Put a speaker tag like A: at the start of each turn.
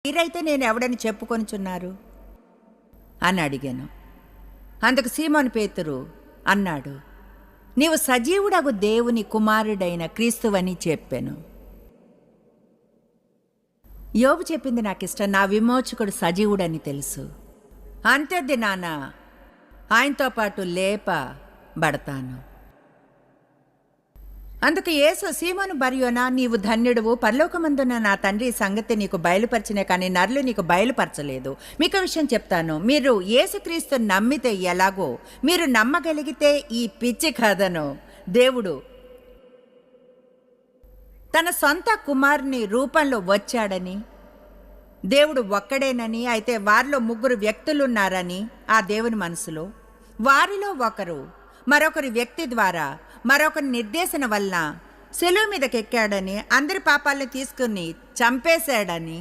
A: మీరైతే నేను ఎవడని చెప్పుకొనుచున్నారు అని అడిగాను. అందుకు సీమోను పేతురు అన్నాడు, నీవు సజీవుడగు దేవుని కుమారుడైన క్రీస్తువని చెప్పాను. యోబు చెప్పింది నాకు ఇష్టం. నా విమోచకుడు సజీవుడని తెలుసు. అంత్యదినాన ఆయనతో పాటు లేపబడతాను. అందుకు యేసు, సీమోను బర్యోనా, నీవు ధన్యుడువు. పరలోకమందున నా తండ్రి సంగతి నీకు బయలుపరిచినే కానీ నరులు నీకు బయలుపరచలేదు. మీకు విషయం చెప్తాను, మీరు యేసుక్రీస్తు నమ్మితే ఎలాగో మీరు నమ్మగలిగితే ఈ పిచ్చి కథను దేవుడు తన సొంత కుమారుని రూపంలో వచ్చాడని, దేవుడు ఒక్కడేనని, అయితే వారిలో 3 వ్యక్తులున్నారని ఆ దేవుని మనసులో, వారిలో ఒకరు మరొకరి వ్యక్తి ద్వారా మరొకరి నిర్దేశన వలన శిలువ మీదకెక్కాడని, అందరి పాపాలను తీసుకుని చంపేశాడని,